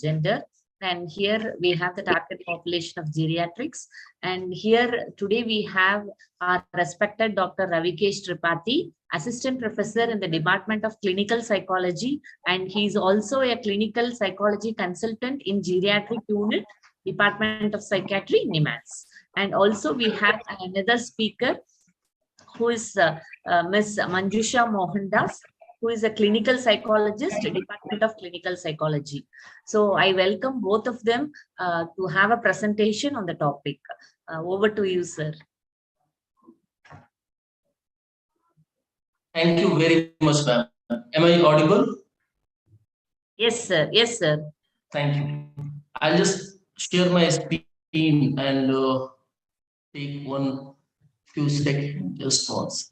gender. And here we have the target population of geriatrics. And here today we have our respected Dr. Ravikesh Tripathi, Assistant Professor in the Department of Clinical Psychology. And he's also a clinical psychology consultant in Geriatric Unit, Department of Psychiatry, NIMHANS. And also we have another speaker who is Ms. Manjusha Mohandas, who is a clinical psychologist, Department of Clinical Psychology. So I welcome both of them to have a presentation on the topic. Over to you, sir. Thank you very much, ma'am. Am I audible? Yes, sir. Yes, sir. Thank you. I'll just share my screen and take one few seconds just once.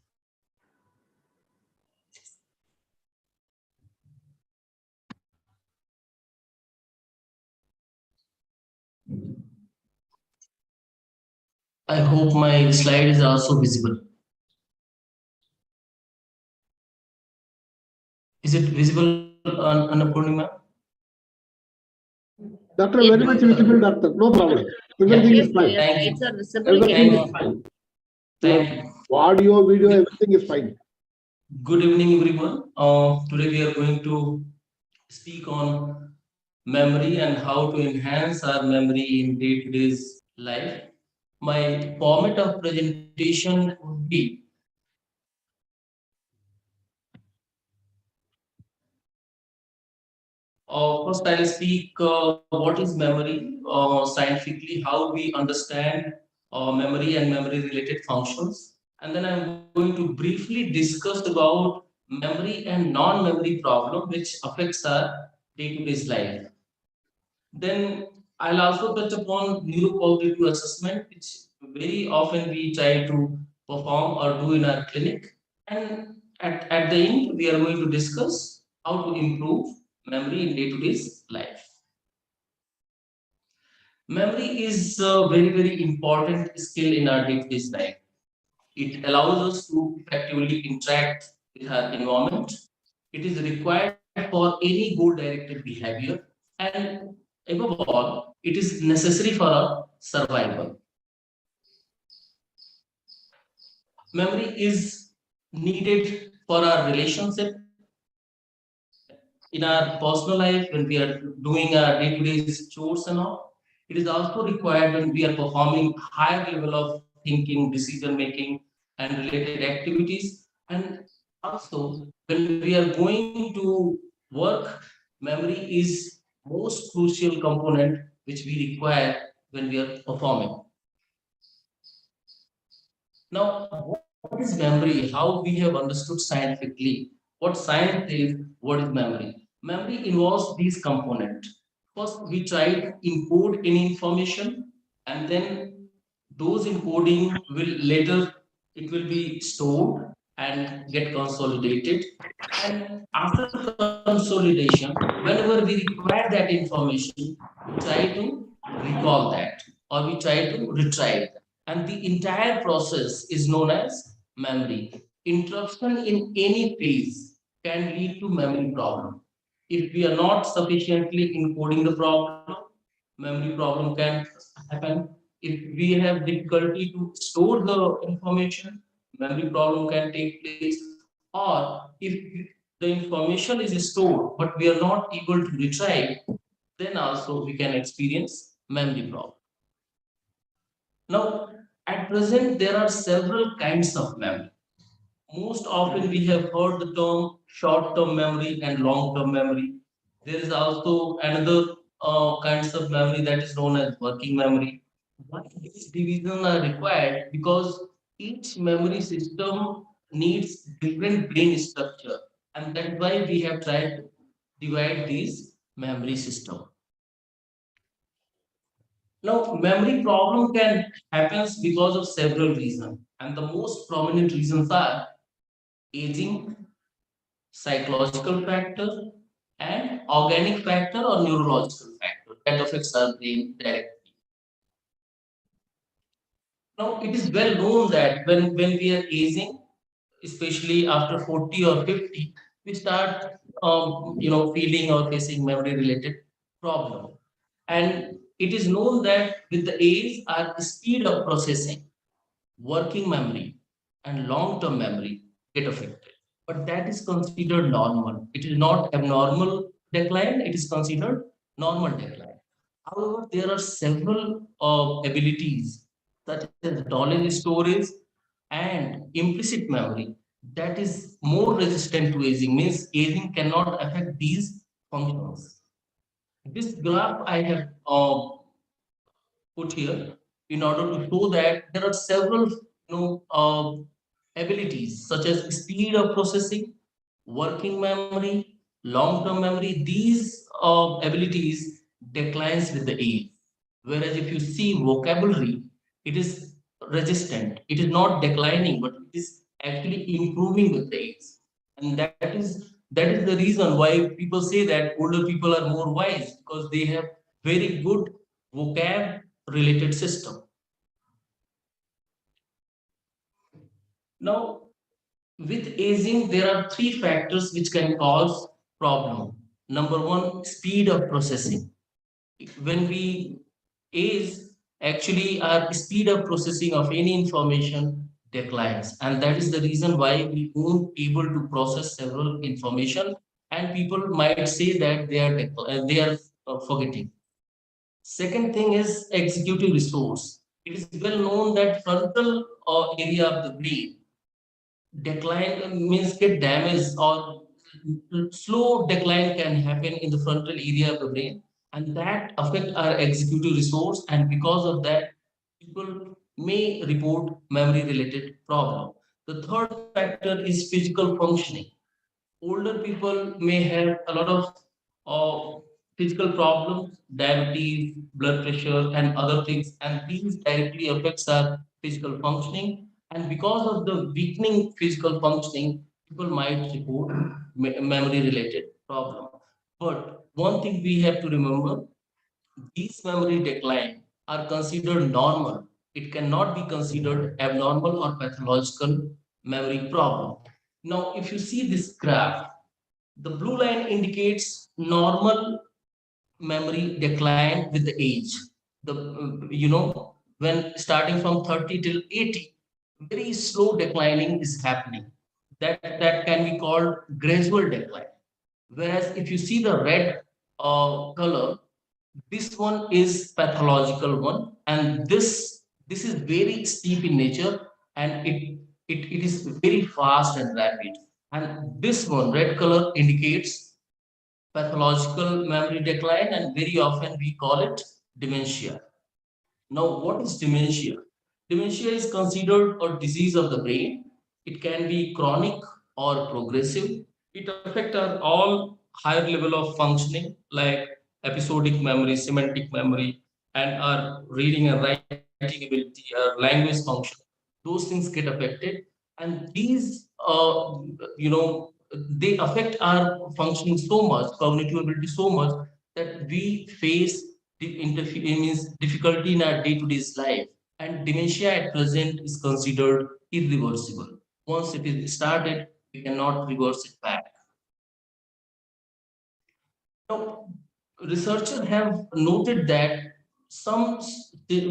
I hope my slide is also visible. Is it visible on Purnima? Doctor, very much visible, doctor. No problem. Everything is fine. Thank you. Everything is fine. Thank you. Audio, video, everything is fine. Good evening, everyone. Today we are going to speak on memory and how to enhance our memory in day-to-day life. My format of presentation would be first I'll speak what is memory scientifically, how we understand memory and memory related functions, and then I'm going to briefly discuss about memory and non-memory problem which affects our day-to-day life. Then I'll also touch upon neurocognitive assessment, which very often we try to perform or do in our clinic. And at the end, we are going to discuss how to improve memory in day-to-day life. Memory is a very, very important skill in our day-to-day life. It allows us to effectively interact with our environment. It is required for any goal-directed behavior, and above all, it is necessary for our survival. Memory is needed for our relationship, in our personal life, when we are doing our day-to-day chores and all. It is also required when we are performing higher level of thinking, decision making, and related activities. And also, when we are going to work, memory is most crucial component which we require when we are performing. Now, what is memory? How we have understood scientifically? What science says, what is memory? Memory involves these components. First, we try to encode any information, and then those encoding will later, it will be stored and get consolidated. And after consolidation, whenever we require that information, we try to recall that, or we try to retrieve that. And the entire process is known as memory. Interruption in any phase can lead to memory problem. If we are not sufficiently encoding the problem, memory problem can happen. If we have difficulty to store the information, memory problem can take place. Or if the information is stored, but we are not able to retrieve, then also we can experience memory problem. Now, at present, there are several kinds of memory. Most often we have heard the term short-term memory and long-term memory. There is also another kinds of memory that is known as working memory. Why these divisions are required? Because each memory system needs different brain structure, and that's why we have tried to divide these memory system. Now, memory problem can happen because of several reasons, and the most prominent reasons are aging, psychological factor, and organic factor or neurological factor that affects our brain directly. Now, it is well known that when we are aging, especially after 40 or 50, we start feeling or facing memory related problem. And it is known that with the age, our speed of processing, working memory, and long-term memory get affected. But that is considered normal. It is not abnormal decline, it is considered normal decline. However, there are several abilities such as knowledge storage and implicit memory that is more resistant to aging, means aging cannot affect these functions. This graph I have put here in order to show that there are several abilities such as speed of processing, working memory, long-term memory. These abilities declines with the age. Whereas if you see vocabulary, it is resistant. It is not declining, but it is actually improving with the age. And that is the reason why people say that older people are more wise because they have very good vocab related system. Now, with aging, there are three factors which can cause problem. Number one, speed of processing. When we age, actually our speed of processing of any information declines, and that is the reason why we won't able to process several information, and people might say that they are forgetting. Second thing is executive resource. It is well known that frontal area of the brain decline means get damaged, or slow decline can happen in the frontal area of the brain, and that affect our executive resource, and because of that people may report memory related problem. The third factor is physical functioning. Older people may have a lot of uh, physical problems, diabetes, blood pressure, and other things, and these directly affects our physical functioning. And because of the weakening physical functioning, people might report memory-related problem. But one thing we have to remember: these memory decline are considered normal. It cannot be considered abnormal or pathological memory problem. Now, if you see this graph, the blue line indicates normal memory decline with the age. When starting from 30 till 80, very slow declining is happening. That can be called gradual decline. Whereas if you see the red color, this one is pathological one, and this is very steep in nature, and it is very fast and rapid. And this one, red color, indicates pathological memory decline, and very often we call it dementia. Now, what is dementia? Dementia is considered a disease of the brain. It can be chronic or progressive. It affects our all higher level of functioning like episodic memory, semantic memory, and our reading and writing ability, our language function. Those things get affected, and these, they affect our functioning so much, cognitive ability so much, that we face means difficulty in our day-to-day life. And dementia at present is considered irreversible. Once it is started, we cannot reverse it back. Now, researchers have noted that some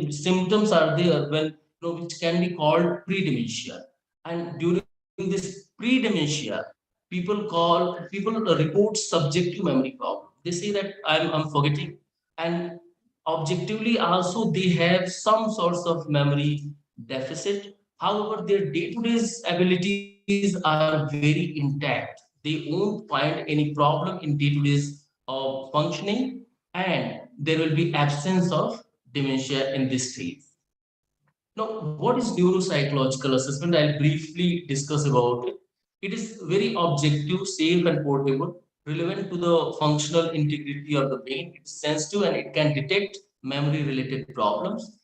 symptoms are there when, which can be called pre-dementia. And during this pre-dementia, people report subjective memory problem. They say that I'm forgetting, and objectively also they have some sorts of memory deficit. However, their day-to-day abilities are very intact. They won't find any problem in day-to-day functioning, and there will be absence of dementia in this phase. Now, what is neuropsychological assessment? I'll briefly discuss about it. It is very objective, safe, and portable, relevant to the functional integrity of the brain. It's sensitive and it can detect memory-related problems.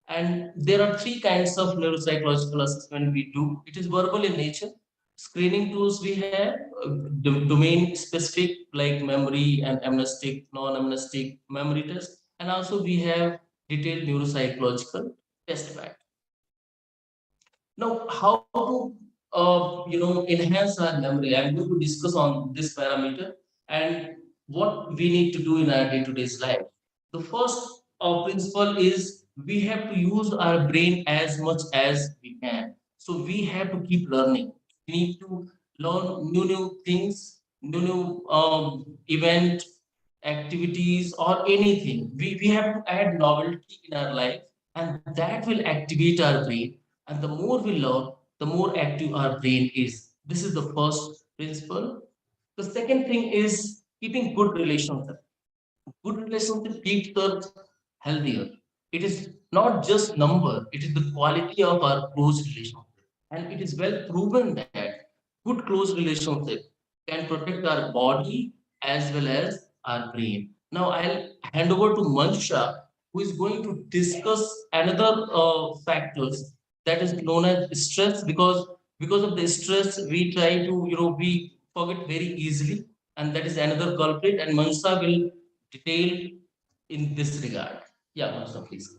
And there are three kinds of neuropsychological assessment we do. It is verbal in nature. Screening tools we have, domain specific like memory and amnestic, non-amnestic memory test. And also we have detailed neuropsychological test bank. Now, how to enhance our memory? I'm going to discuss on this parameter, and what we need to do in our day-to-day life. The first principle is we have to use our brain as much as we can. So we have to keep learning. We need to learn new things, new event activities or anything. We have to add novelty in our life, and that will activate our brain. And the more we learn, the more active our brain is. This is the first principle. The second thing is keeping good relationship. Good relationship keeps us healthier. It is not just number, it is the quality of our close relationship. And it is well proven that good close relationship can protect our body as well as our brain. Now I'll hand over to Manjusha, who is going to discuss another factors that is known as stress, because of the stress we try to we forget very easily, and that is another culprit. And Manjusha will detail in this regard. Yeah, Manjusha, please.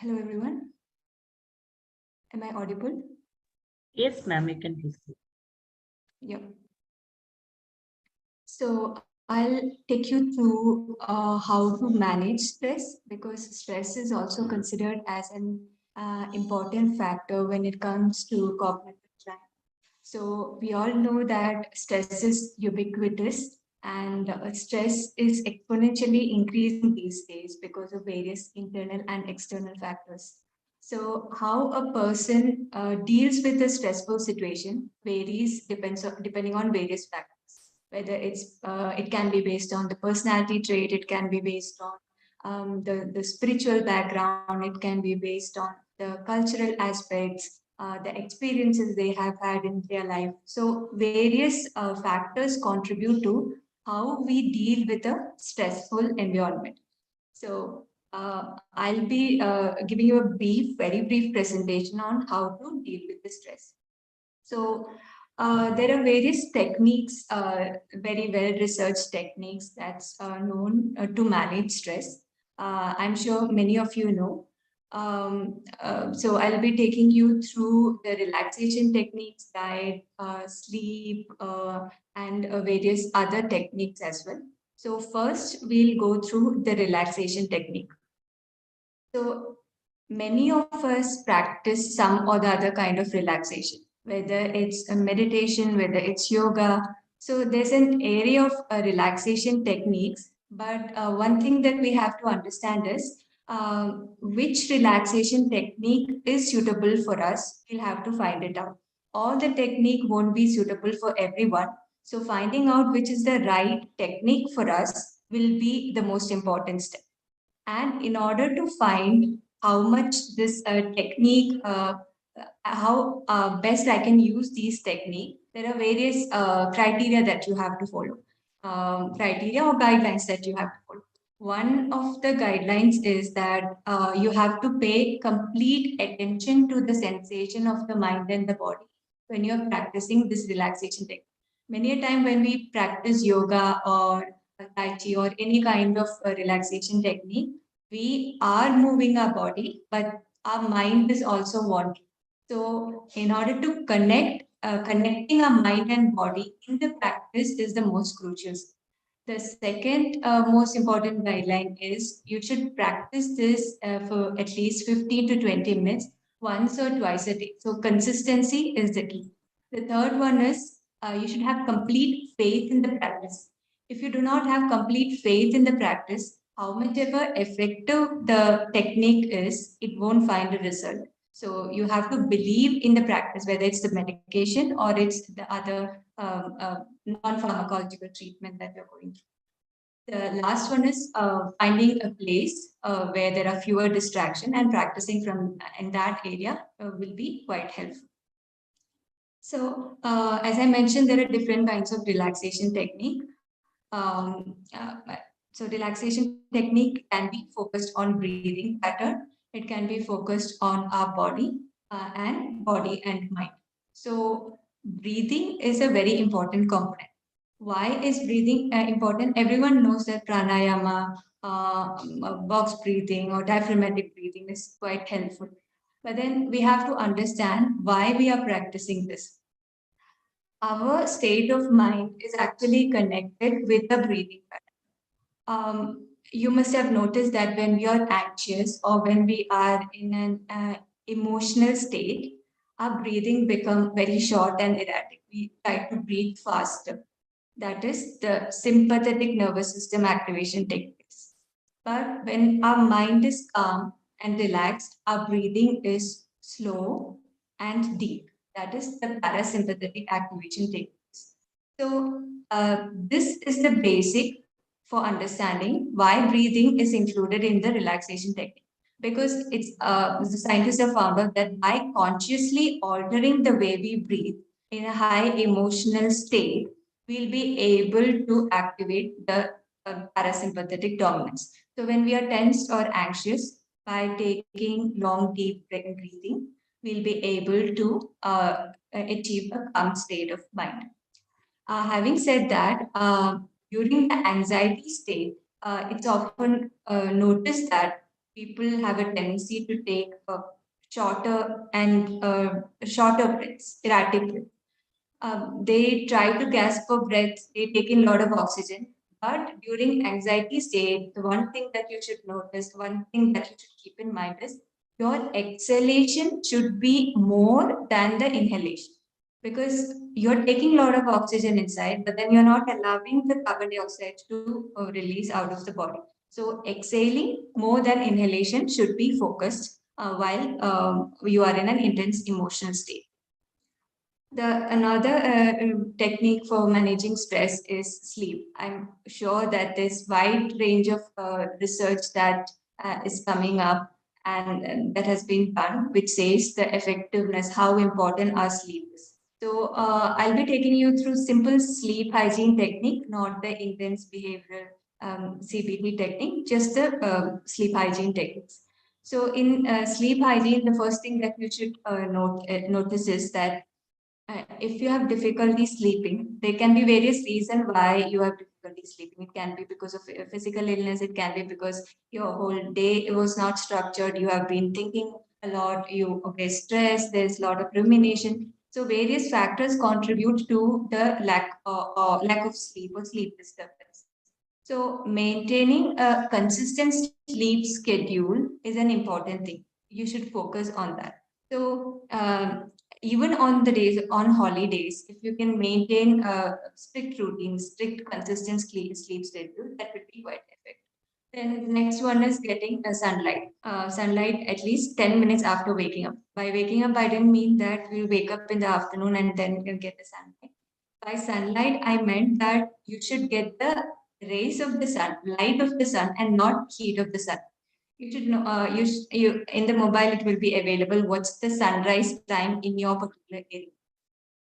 Hello, everyone. Am I audible? Yes, ma'am, you can proceed. Yep. So I'll take you through how to manage stress, because stress is also considered as an important factor when it comes to cognitive decline. So we all know that stress is ubiquitous, and stress is exponentially increasing these days because of various internal and external factors. So how a person deals with a stressful situation varies depending on various factors. Whether it can be based on the personality trait, it can be based on the spiritual background, it can be based on the cultural aspects, the experiences they have had in their life. So various factors contribute to how we deal with a stressful environment. So I'll be giving you a very brief presentation on how to deal with the stress. So there are various techniques, very well researched techniques that's known to manage stress. I'm sure many of you know. So I'll be taking you through the relaxation techniques, diet, sleep, and various other techniques as well. So first, we'll go through the relaxation technique. So many of us practice some or the other kind of relaxation, whether it's a meditation, whether it's yoga. So there's an area of relaxation techniques, but one thing that we have to understand is which relaxation technique is suitable for us. We'll have to find it out. All the technique won't be suitable for everyone. So finding out which is the right technique for us will be the most important step. And in order to find how much this technique, how best I can use these technique, there are various criteria that you have to follow, criteria or guidelines that you have to follow. One of the guidelines is that you have to pay complete attention to the sensation of the mind and the body when you're practicing this relaxation technique. Many a time when we practice yoga or tai chi or any kind of relaxation technique, we are moving our body, but our mind is also wandering. So, in order to connecting our mind and body in the practice is the most crucial. The second most important guideline is you should practice this for at least 15 to 20 minutes, once or twice a day. So, consistency is the key. The third one is you should have complete faith in the practice. If you do not have complete faith in the practice, how much ever effective the technique is, it won't find a result. So you have to believe in the practice, whether it's the medication or it's the other non-pharmacological treatment that you're going through. The last one is finding a place where there are fewer distractions, and practicing from in that area will be quite helpful. So as I mentioned, there are different kinds of relaxation technique. So relaxation technique can be focused on breathing pattern. It can be focused on our body and mind. So breathing is a very important component. Why is breathing important? Everyone knows that pranayama, box breathing or diaphragmatic breathing is quite helpful. But then we have to understand why we are practicing this. Our state of mind is actually connected with the breathing pattern. You must have noticed that when we are anxious or when we are in an emotional state, our breathing becomes very short and erratic. We try to breathe faster. That is the sympathetic nervous system activation techniques. But when our mind is calm and relaxed, our breathing is slow and deep. That is the parasympathetic activation techniques. So, this is the basic for understanding why breathing is included in the relaxation technique. Because the scientists have found out that by consciously altering the way we breathe in a high emotional state, we'll be able to activate the parasympathetic dominance. So when we are tensed or anxious, by taking long, deep breathing, we'll be able to achieve a calm state of mind. Having said that, during the anxiety state, it's often noticed that people have a tendency to take shorter breaths, erratic breaths. They try to gasp for breath, they take in a lot of oxygen. But during anxiety state, the one thing that you should notice, one thing that you should keep in mind is your exhalation should be more than the inhalation. Because you're taking a lot of oxygen inside, but then you're not allowing the carbon dioxide to release out of the body. So exhaling more than inhalation should be focused while you are in an intense emotional state. The another technique for managing stress is sleep. I'm sure that there's wide range of research that is coming up and that has been done, which says the effectiveness, how important our sleep is. So I'll be taking you through simple sleep hygiene technique, not the intense behavioral CBT technique, just the sleep hygiene techniques. So in sleep hygiene, the first thing that you should notice is that if you have difficulty sleeping, there can be various reasons why you have difficulty sleeping. It can be because of a physical illness. It can be because your whole day was not structured. You have been thinking a lot. You get stressed. There's a lot of rumination. So various factors contribute to the lack of sleep or sleep disturbance. So maintaining a consistent sleep schedule is an important thing. You should focus on that. So even on the days on holidays, if you can maintain a strict routine, strict consistent sleep schedule, that would be quite effective. Then the next one is getting sunlight. Sunlight at least 10 minutes after waking up. By waking up, I didn't mean that we'll wake up in the afternoon and then you'll get the sunlight. By sunlight, I meant that you should get the rays of the sun, light of the sun, and not heat of the sun. You should know, you in the mobile, it will be available. What's the sunrise time in your particular area?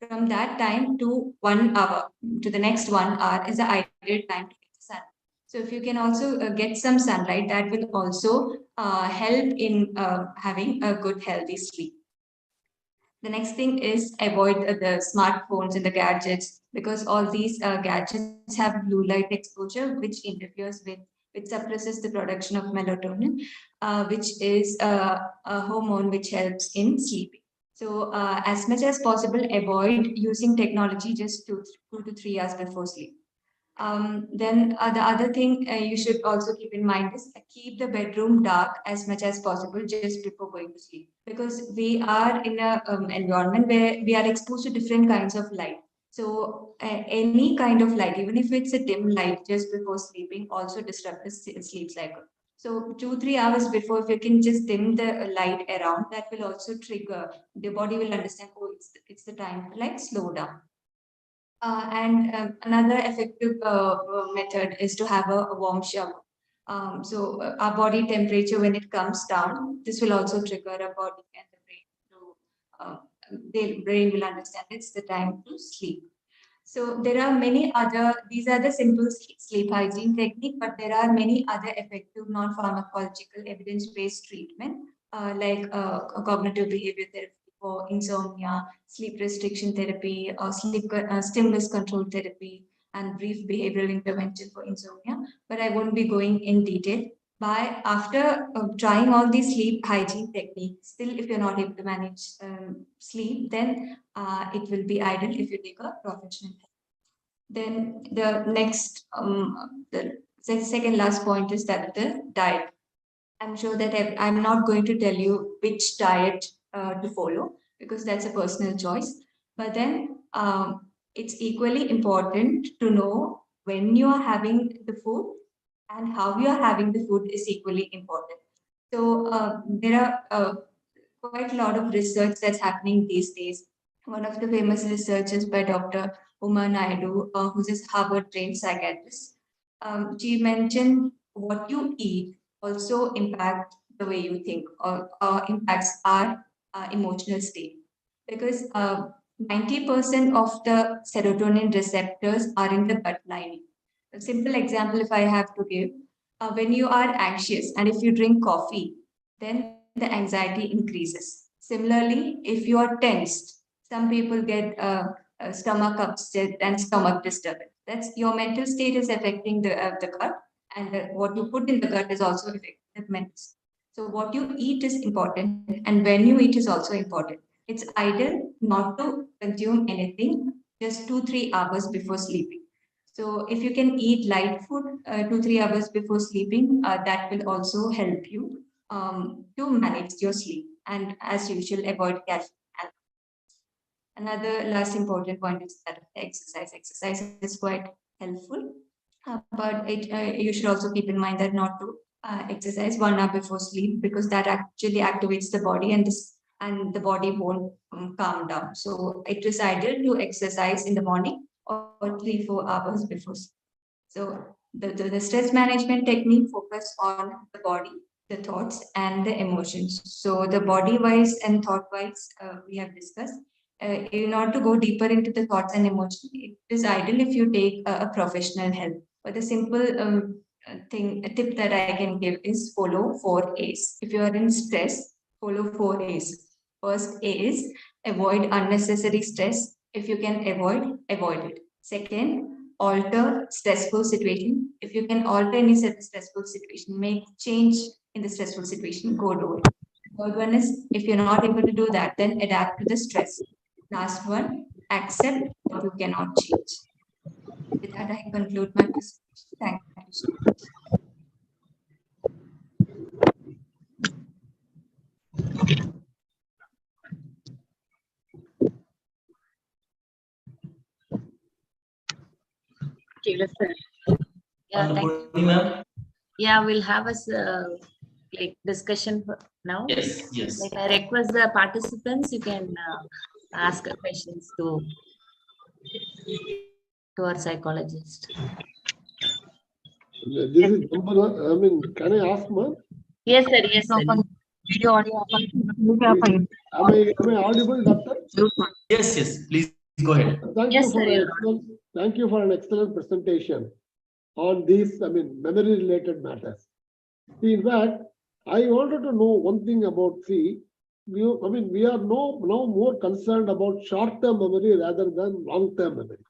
From that time to 1 hour, to the next 1 hour is the ideal time to get the sun. So if you can also get some sunlight, that will also help in having a good, healthy sleep. The next thing is avoid the smartphones and the gadgets because all these gadgets have blue light exposure, which interferes with suppresses the production of melatonin, which is a hormone which helps in sleeping. So as much as possible, avoid using technology just 2 to 3 hours before sleep. Then the other thing you should also keep in mind is keep the bedroom dark as much as possible just before going to sleep because we are in a environment where we are exposed to different kinds of light. So any kind of light, even if it's a dim light just before sleeping, also disrupts the sleep cycle. So 2-3 hours before, if you can just dim the light around, that will also trigger the body will understand. Oh, it's the time to like slow down. Another effective method is to have a warm shower. So our body temperature when it comes down, this will also trigger our body and the brain to the brain will understand it's the time to sleep. So there are many other, these are the simple sleep hygiene technique, but there are many other effective non-pharmacological evidence-based treatment cognitive behavior therapy for insomnia, sleep restriction therapy, or stimulus control therapy, and brief behavioral intervention for insomnia. But I won't be going in detail. After trying all these sleep hygiene techniques, still if you're not able to manage sleep, then it will be ideal if you take a professional help. Then the next, the second last point is that the diet. I'm sure that I'm not going to tell you which diet to follow because that's a personal choice. But then it's equally important to know when you are having the food and how you are having the food is equally important. So there are quite a lot of research that's happening these days. One of the famous researchers by Dr. Uma Naidu, who's a Harvard-trained psychiatrist, she mentioned what you eat also impact the way you think or impacts our emotional state. Because 90% of the serotonin receptors are in the gut lining. A simple example, if I have to give, when you are anxious and if you drink coffee, then the anxiety increases. Similarly, if you are tensed, some people get stomach upset and stomach disturbance. That's your mental state is affecting the gut, and what you put in the gut is also affecting the mental state. So what you eat is important, and when you eat is also important. It's ideal not to consume anything just 2-3 hours before sleeping. So if you can eat light food 2-3 hours before sleeping, that will also help you to manage your sleep. And as usual, avoid caffeine. Another last important point is that exercise. Exercise is quite helpful, but you should also keep in mind that not to exercise 1 hour before sleep because that actually activates the body and the body won't calm down. So it is ideal to exercise in the morning or 3-4 hours before sleep. So the stress management technique focus on the body, the thoughts, and the emotions. So the body wise and thought wise, we have discussed. In order to go deeper into the thoughts and emotions, it is ideal if you take a professional help. But the simple a tip that I can give is follow 4 A's. If you are in stress, follow 4 A's. First A is avoid unnecessary stress. If you can avoid it. Second, alter stressful situation. If you can alter any stressful situation, make change in the stressful situation, go do it. Third one is if you're not able to do that, then adapt to the stress. Last one, accept what you cannot change. With that, I conclude my presentation. Thank you so much. Okay, listen. Yeah, thank you. Ma'am? Yeah, we'll have a like discussion now. Yes, yes. Like I request the participants, you can ask questions to our psychologist. This is I mean, can I ask, ma'am? Yes, sir. Yes, sir. Video audio. Am I audible, doctor? Yes, yes. Please go ahead. Yes, sir. Thank you for an excellent presentation on these, memory-related matters. See, in fact, I wanted to know one thing about, we are now more concerned about short-term memory rather than long-term memory.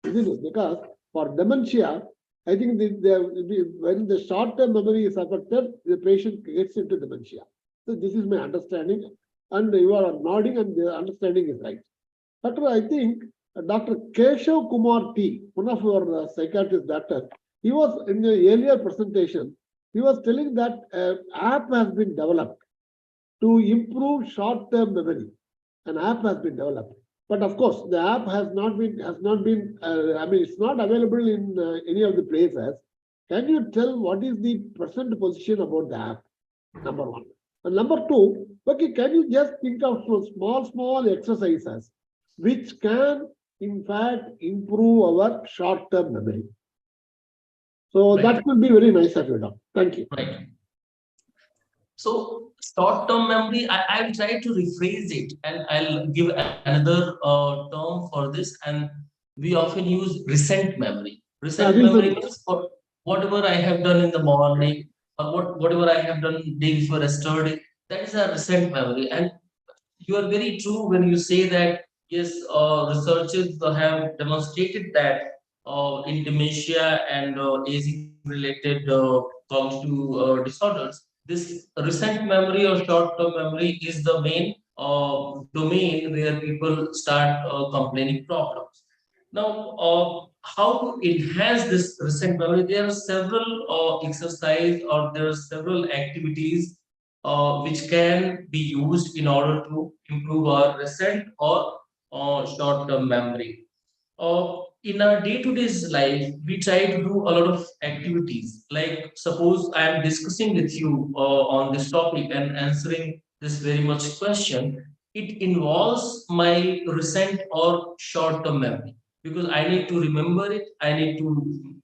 Isn't it? Because for dementia, I think when the short-term memory is affected, the patient gets into dementia. So this is my understanding, and you are nodding, and the understanding is right. But I think Dr. Keshav Kumar T, one of our psychiatrist doctor, he was in the earlier presentation, he was telling that app has been developed to improve short-term memory. An app has been developed, but of course the app has not been. It's not available in any of the places. Can you tell what is the present position about the app? Number one. And number two, okay, can you just think of some small exercises which can in fact improve our short-term memory? So that would be very nice of you, Doctor. Thank you. Right. So short-term memory, I'll try to rephrase it, and I'll give another term for this. And we often use recent memory. Recent recent. memory means whatever I have done in the morning or whatever I have done day before yesterday, that is a recent memory. And you are very true when you say that yes, researchers have demonstrated that in dementia and aging related cognitive disorders, this recent memory or short term memory is the main domain where people start complaining problems. Now, how to enhance this recent memory? There are several exercise or there are several activities which can be used in order to improve our recent or short-term memory. In our day-to-day life, we try to do a lot of activities. Like suppose I am discussing with you on this topic and answering this very much question, it involves my recent or short-term memory because I need to remember it. I need to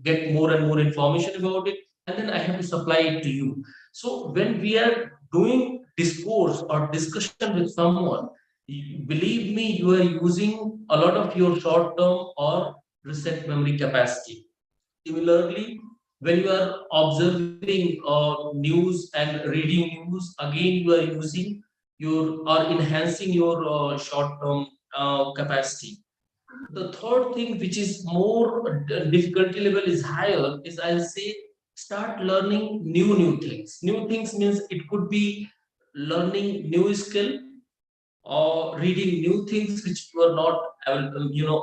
get more and more information about it, and then I have to supply it to you. So when we are doing discourse or discussion with someone, believe me, you are using a lot of your short term or recent memory capacity. Similarly, when you are observing news and reading news, again you are using your or enhancing your short term capacity. The third thing, which is more difficulty level is higher, is I'll say start learning new things. New things means it could be learning new skill or reading new things which you are not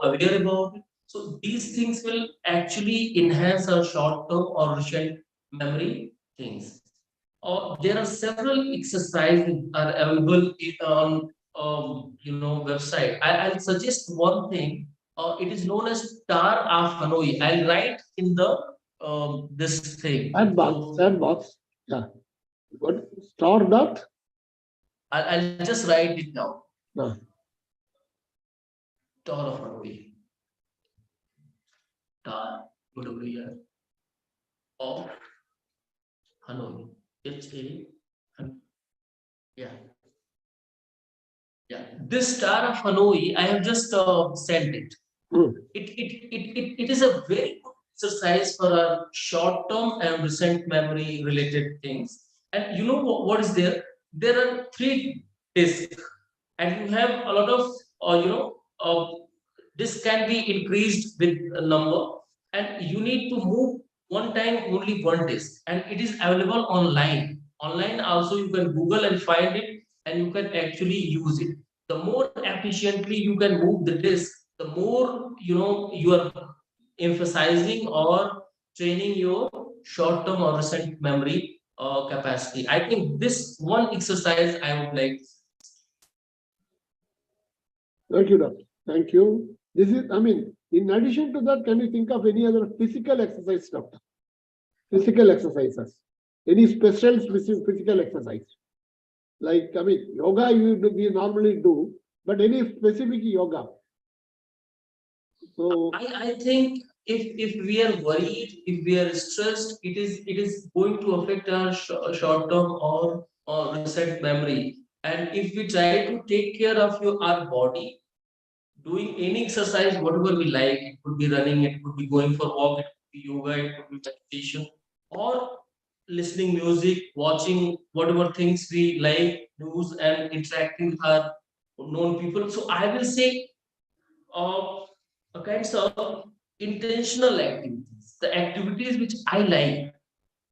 aware about. So these things will actually enhance our short term or recent memory things. There are several exercises are available on website. I'll suggest one thing. It is known as Star of Hanoi. I'll write in the this thing. Sandbox. Yeah. What? Star dot? I'll just write it down. No. Star of Hanoi. Star of Hanoi. Yeah. Yeah. This Star of Hanoi, I have just sent it. It is a very good exercise for our short term and recent memory related things. And you know what is there? There are 3 discs, and you have a lot of this can be increased with a number, and you need to move one time only one disk, and it is available online also. You can Google and find it, and you can actually use it. The more efficiently you can move the disk, the more you are emphasizing or training your short term or recent memory capacity. I think this one exercise I would like. Thank you, doctor. Thank you. This is, in addition to that, can you think of any other physical exercise, doctor? Physical exercises. Any special physical exercise? Like, yoga we normally do, but any specific yoga? So I think if we are worried, if we are stressed, it is going to affect our short term or recent memory. And if we try to take care of our body, doing any exercise, whatever we like, it could be running, it could be going for walk, it could be yoga, it could be meditation, or listening music, watching whatever things we like, news, and interacting with our known people. So I will say a kinds of intentional activities, the activities which I like,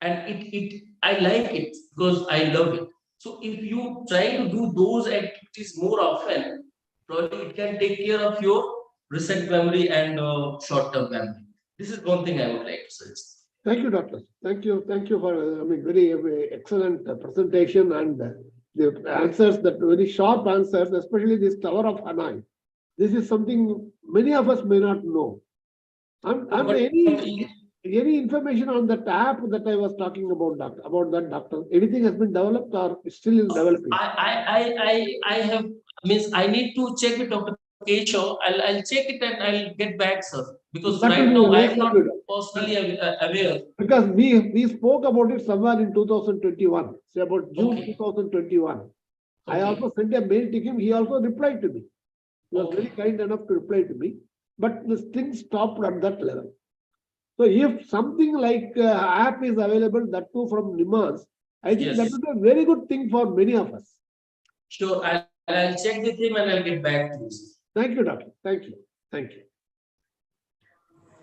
and I like it because I love it. So if you try to do those activities more often, probably it can take care of your recent memory and short-term memory. This is one thing I would like to suggest. thank you, doctor. Thank you. Thank you for very excellent presentation and the answers, that very sharp answers, especially this Tower of Hanoi. This is something many of us may not know. Any information on that app that I was talking about, doctor, about that, doctor? Anything has been developed or still in developing? I have means I need to check with Dr. Keshav. I'll check it and I'll get back, sir. Because That right will now be I'm not good. personally aware. Because we spoke about it somewhere in 2021, say about June Okay. 2021. I Okay. also sent a mail to him. He also replied to me. He was very kind enough to reply to me, but this thing stopped at that level. So if something like app is available, that too from NIMHANS, I think that Yes. would be a very good thing for many of us. Sure, I'll check with him and I'll get back to you. Thank you, doctor. Thank you. Thank you.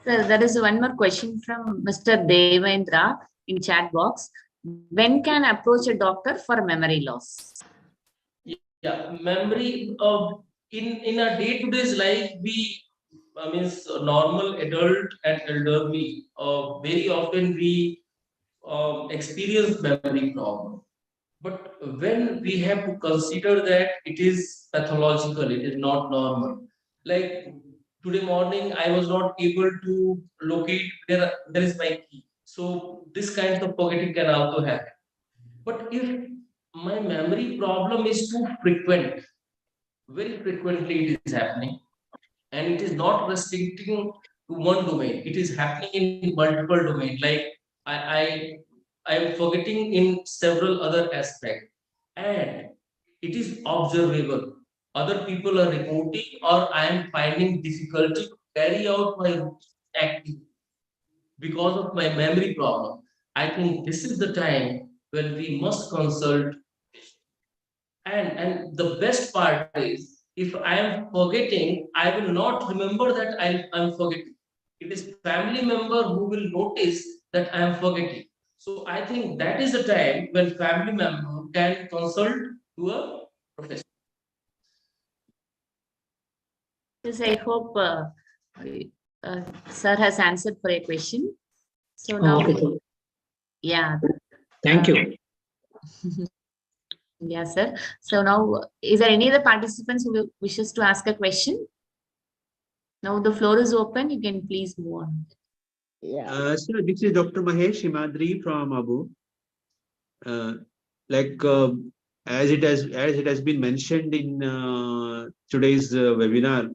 Sir, there is one more question from Mr. Devendra in chat box. When can approach a doctor for memory loss? Yeah, memory in a day-to-day's life, we means normal adult and elderly, very often we experience memory problem. But when we have to consider that it is pathological, it is not normal. Like today morning, I was not able to locate there is my key. So this kind of forgetting can also happen. But if my memory problem is too frequent, very frequently it is happening, and it is not restricting to one domain. It is happening in multiple domains. Like I, I, I am forgetting in several other aspects, and it is observable. Other people are reporting, or I am finding difficulty to carry out my activity because of my memory problem. I think this is the time when we must consult. And the best part is, if I am forgetting, I will not remember that I'm forgetting. It is family member who will notice that I am forgetting. So I think that is the time when family member can consult to a professional. Yes, I hope sir has answered for a question. So now, Okay, sir. yeah. Thank you. Yeah, sir. So now, is there any other participants who wishes to ask a question? Now the floor is open. You can please move on. Sir, this is Dr. Mahesh Himadri from Abu. Like as it has been mentioned in today's webinar,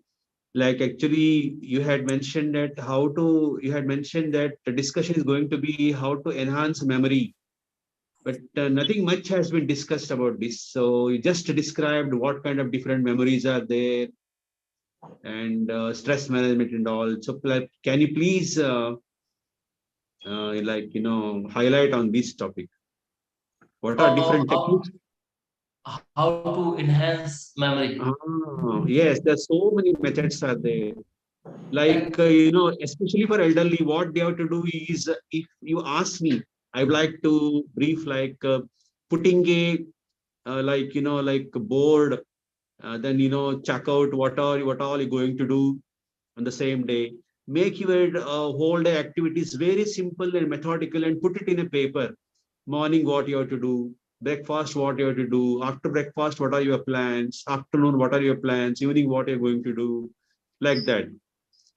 like actually you had mentioned that the discussion is going to be how to enhance memory, but nothing much has been discussed about this. So you just described what kind of different memories are there and stress management and all. So like, can you please highlight on this topic? What are different techniques? How to enhance memory? Yes, there's so many methods are there. Like, especially for elderly, what they have to do is, if you ask me, I would like to brief like putting a, like a board, then, check out what all you're going to do on the same day. Make your whole day activities very simple and methodical and put it in a paper. Morning, what you have to do. Breakfast, what you have to do. After breakfast, what are your plans? Afternoon, what are your plans? Evening, what you're going to do. Like that.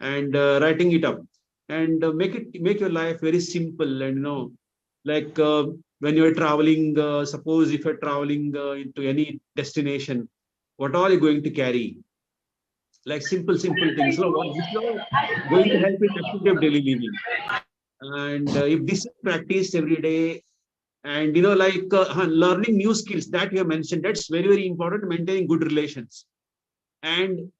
And writing it up. And make your life very simple. And, like when you're traveling, suppose if you're traveling into any destination, what are you going to carry? Like simple things. So what this is all going to help in effective daily living. And if this is practiced every day, and like learning new skills that you have mentioned, that's very important. Maintaining good relations and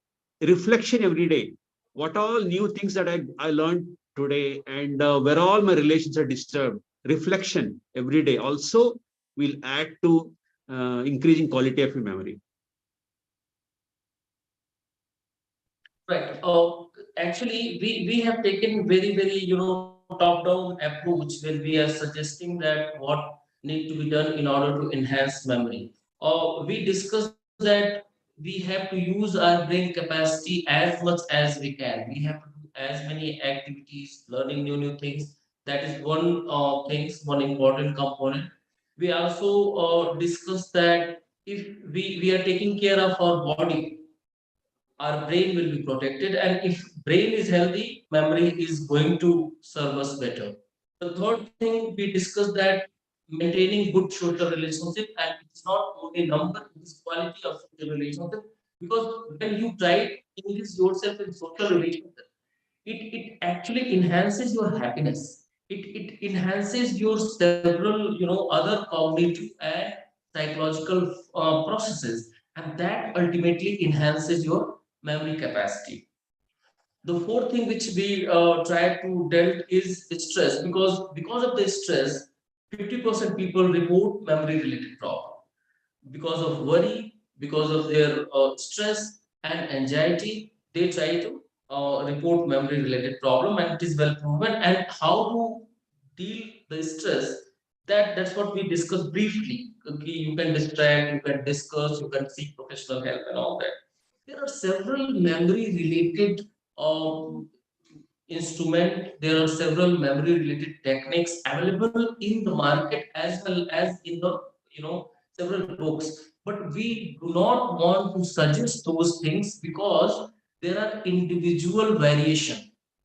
reflection every day. What all new things that I learned today, and where all my relations are disturbed. Reflection every day also will add to increasing quality of your memory. Right. Actually, we have taken very top-down approach when we are suggesting that what need to be done in order to enhance memory. We discussed that we have to use our brain capacity as much as we can. We have to do as many activities, learning new things. That is one important component. We also discussed that if we are taking care of our body, our brain will be protected, and if brain is healthy, memory is going to serve us better. The third thing we discussed, that maintaining good social relationship, and it's not only number, it is quality of social relationship, because when you try to engage yourself in social relationship, it actually enhances your happiness. It enhances your several other cognitive and psychological processes, and that ultimately enhances your memory capacity. The fourth thing which we try to dealt is stress, because of the stress, 50% people report memory related problem because of worry, because of their stress and anxiety. They try to report memory related problem, and it is well proven. And how to deal the stress, that's what we discussed briefly. Okay, you can distract, you can discuss, you can seek professional help and all that. There are several memory related instrument. There are several memory related techniques available in the market as well as in the several books, but we do not want to suggest those things because there are individual variation.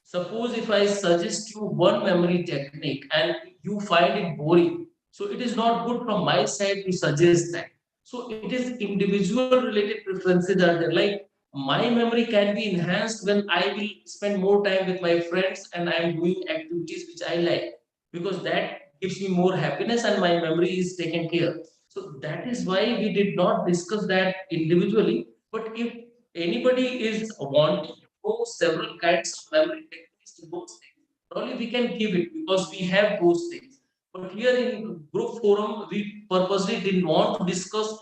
Suppose if I suggest you one memory technique and you find it boring, so it is not good from my side to suggest that. So it is individual related preferences are there. Like, my memory can be enhanced when I will spend more time with my friends and I am doing activities which I like, because that gives me more happiness and my memory is taken care. So that is why we did not discuss that individually. But if anybody is wanting to know several kinds of memory techniques and those things, probably we can give it because we have those things. But here in group forum, we purposely didn't want to discuss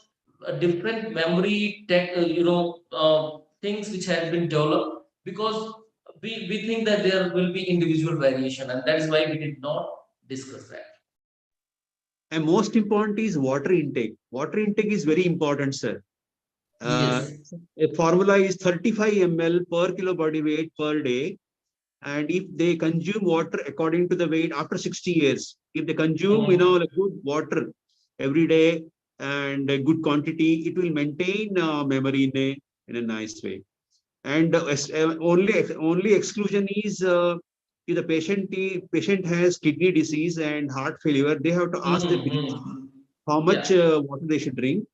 a different memory tech, things which have been developed, because we think that there will be individual variation, and that is why we did not discuss that. And most important is water intake. Water intake is very important, sir. Yes. A formula is 35 ml per kilo body weight per day. And if they consume water according to the weight after 60 years, if they consume, good water every day and a good quantity, it will maintain memory in a nice way. And only exclusion is if the patient has kidney disease and heart failure, they have to ask the physician how much water they should drink.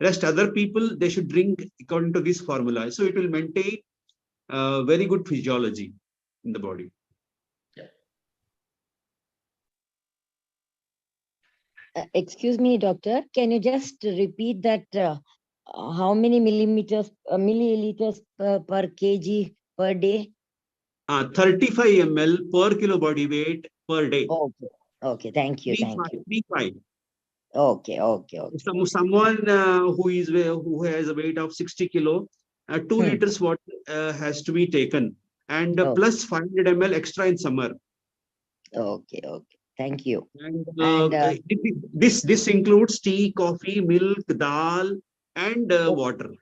Rest other people, they should drink according to this formula. So it will maintain very good physiology in the body. Excuse me, doctor, can you just repeat that how many milliliters per kg per day? 35 ml per kilo body weight per day. Okay, thank you. 35. Okay. Someone who has a weight of 60 kilo, 2 liters water has to be taken, and plus 500 ml extra in summer. Okay. Thank you. And this includes tea, coffee, milk, dal, and water.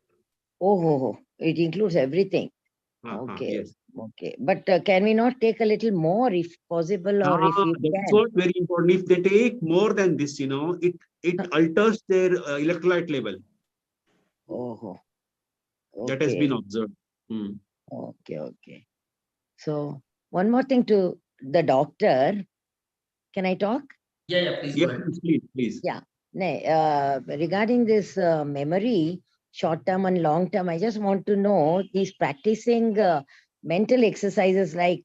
It includes everything. Okay. Yes. Okay. But can we not take a little more if possible, or if you can? That's what very important. If they take more than this, it alters their electrolyte level. Okay. That has been observed. Okay. So one more thing to the doctor. Can I talk? Yeah, please go ahead. Please. Yeah. Regarding this memory, short term and long term, I just want to know these practicing mental exercises like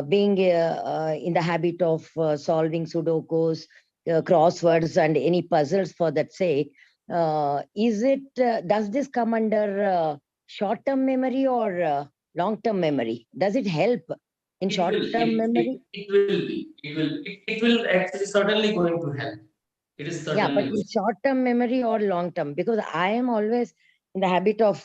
being in the habit of solving Sudokus, crosswords, and any puzzles for that sake. Does this come under short term memory or long term memory? Does it help in short term memory? It will actually certainly going to help. It is certainly. Yeah, but in short-term memory or long-term, because I am always in the habit of,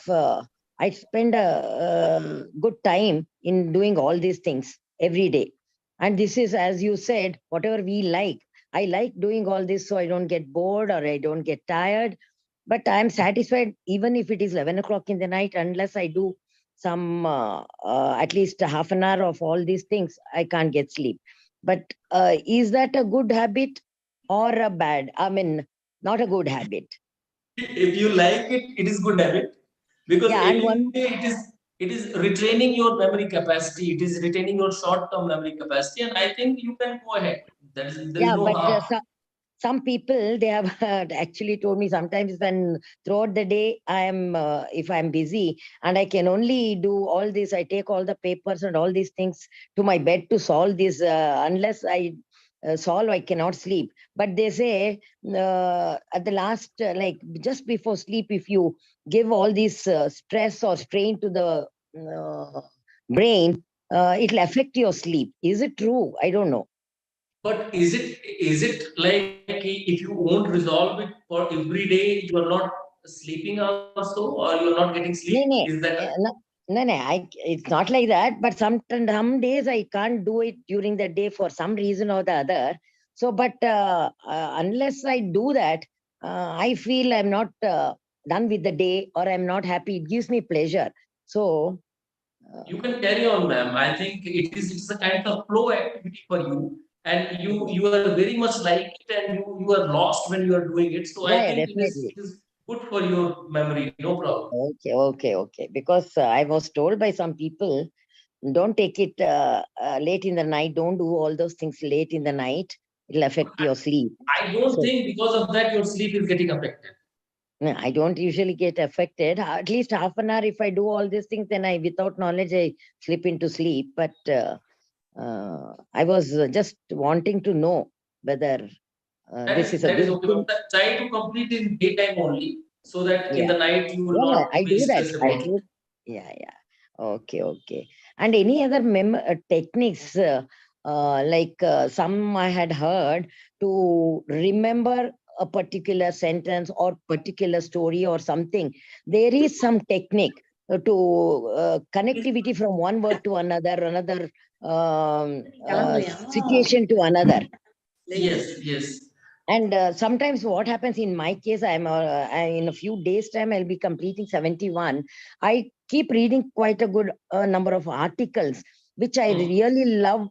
I spend a good time in doing all these things every day. And this is, as you said, whatever we like. I like doing all this so I don't get bored or I don't get tired. But I'm satisfied even if it is 11 o'clock in the night, unless I do some, at least half an hour of all these things, I can't get sleep. But is that a good habit? Or a bad, not a good habit? If you like it, it is good habit, because it is retraining your memory capacity. It is retaining your short-term memory capacity, and I think you can go ahead. There is no harm. Some people, they have actually told me sometimes when throughout the day if I'm busy and I can only do all this, I take all the papers and all these things to my bed to solve this, unless I solve, I cannot sleep. But they say at the last, like just before sleep, if you give all this stress or strain to the brain, it'll affect your sleep. Is it true? I don't know. But is it like if you won't resolve it for every day, you are not sleeping also, or you're not getting sleep? No, no, Is that it's not like that. But some days I can't do it during the day for some reason or the other. So, but unless I do that, I feel I'm not done with the day, or I'm not happy. It gives me pleasure. So, you can carry on, ma'am? I think it's a kind of flow activity for you, and you are very much like it, and you are lost when you are doing it. So I yeah, yeah, think definitely. it is good for your memory. No problem. Okay. Because I was told by some people, don't take it late in the night. Don't do all those things late in the night. It'll affect your sleep. I don't So, think because of that your sleep is getting affected. no, I don't usually get affected. At least half an hour, if I do all these things, then without knowledge, I slip into sleep. But I was just wanting to know whether this is a That is good okay. thing. But try to complete in daytime only, so that in Yeah. the night you will Yeah, not I be do that. stressed I about it. do. Yeah. Okay. And any other techniques, like some I had heard, to remember a particular sentence or particular story or something. There is some technique to connectivity from one word to another situation to another. Yes. And sometimes what happens in my case, in a few days time, I'll be completing 71. I keep reading quite a good number of articles, which I really love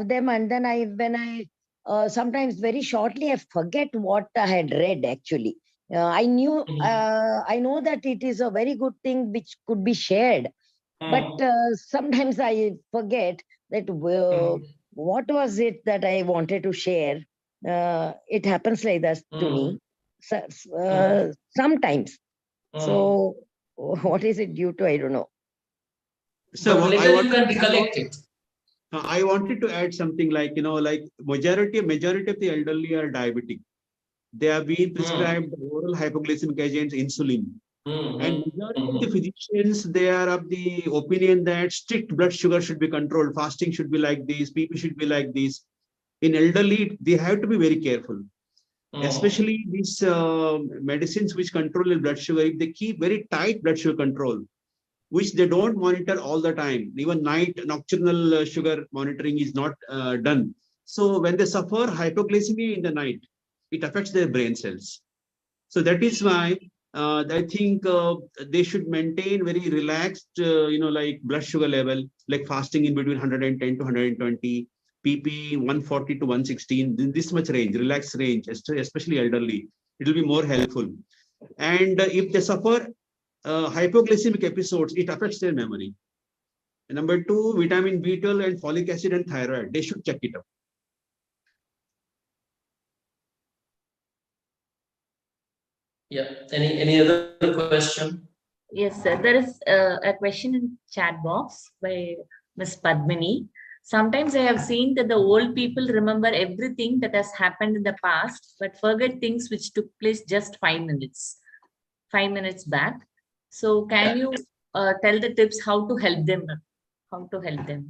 them. And then when I sometimes very shortly, I forget what I had read actually. I know that it is a very good thing which could be shared, but sometimes I forget that what was it that I wanted to share. It happens like that to me. So, sometimes. So, what is it due to? I don't know. So But what I later want you can recollect it. I wanted to add something like, like majority of the elderly are diabetic. They are being prescribed oral hypoglycemic agents, insulin. And majority of the physicians, they are of the opinion that strict blood sugar should be controlled, fasting should be like this, PP should be like this. In elderly, they have to be very careful, especially these medicines which control the blood sugar. If they keep very tight blood sugar control, which they don't monitor all the time, even nocturnal sugar monitoring is not done. So when they suffer hypoglycemia in the night, it affects their brain cells. So that is why I think they should maintain very relaxed, like blood sugar level, like fasting in between 110 to 120, PP 140 to 116, this much range, relaxed range, especially elderly. It will be more helpful. And if they suffer hypoglycemic episodes, it affects their memory. And number two, vitamin B12 and folic acid and thyroid, they should check it out. Yeah. Any other question? Yes, sir. There is a question in chat box by Ms. Padmini. Sometimes I have seen that the old people remember everything that has happened in the past, but forget things which took place just 5 minutes back. So can you tell the tips how to help them? How to help them?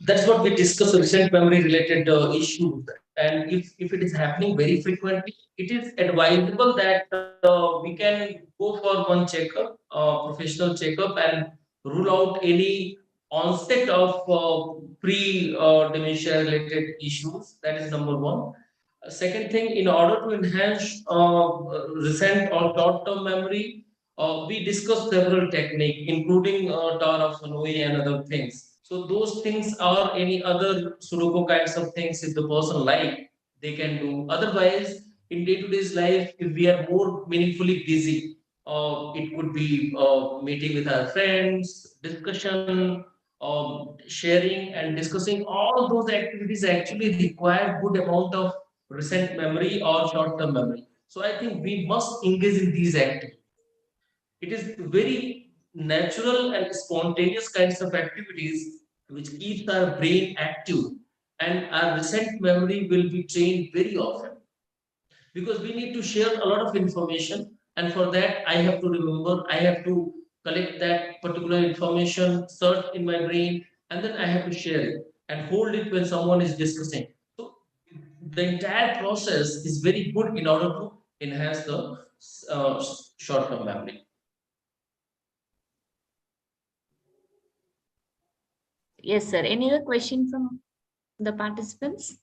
That's what we discuss, recent memory related issues. And if it is happening very frequently, it is advisable that we can go for one checkup, professional checkup, and rule out any onset of pre-dementia related issues. That is number one. Second thing, in order to enhance recent or short-term memory, we discussed several techniques, including Tower of Hanoi and other things. So those things are any other Sudoku kinds of things if the person like, they can do. Otherwise, in day-to-day life, if we are more meaningfully busy, it could be meeting with our friends, discussion, sharing and discussing. All those activities actually require good amount of recent memory or short-term memory. So I think we must engage in these activities. It is very natural and spontaneous kinds of activities which keeps our brain active, and our recent memory will be trained very often, because we need to share a lot of information, and for that I have to remember, I have to collect that particular information, search in my brain, and then I have to share it and hold it when someone is discussing. So the entire process is very good in order to enhance the short-term memory. Yes, sir. Any other question from the participants?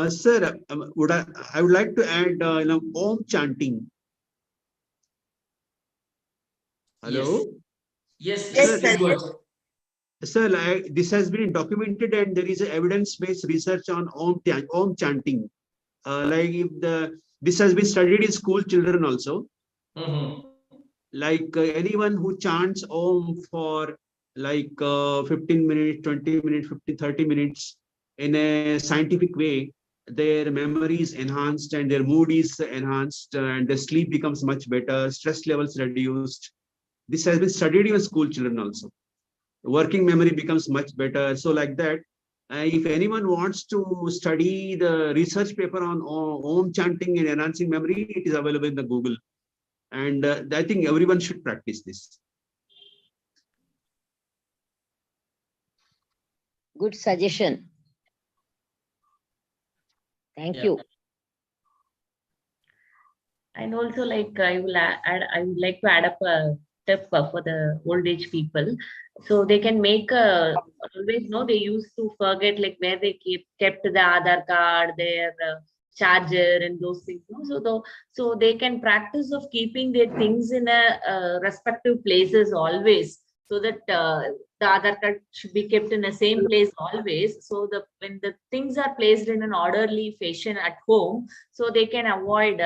Sir, I would like to add, Om chanting. Hello? Yes, Yes, yes, sir. go ahead. Sir, this has been documented and there is evidence-based research on Om chanting. Like if this has been studied in school children also. Like anyone who chants Om for like 15 minutes, 20 minutes, 50, 30 minutes in a scientific way, their memory is enhanced and their mood is enhanced and their sleep becomes much better, stress levels reduced. This has been studied in school children also. Working memory becomes much better. So like that, if anyone wants to study the research paper on Om chanting and enhancing memory, it is available in the Google. And I think everyone should practice this. Good suggestion. Thank Yeah. you. And also, like I would like to add up a tip for the old age people, so they can make a always know they used to forget like where they kept the Aadhaar card, their charger, and those things. No? So they can practice of keeping their things in a respective places always, so that the Aadhaar card should be kept in the same place always. So when the things are placed in an orderly fashion at home, so they can avoid.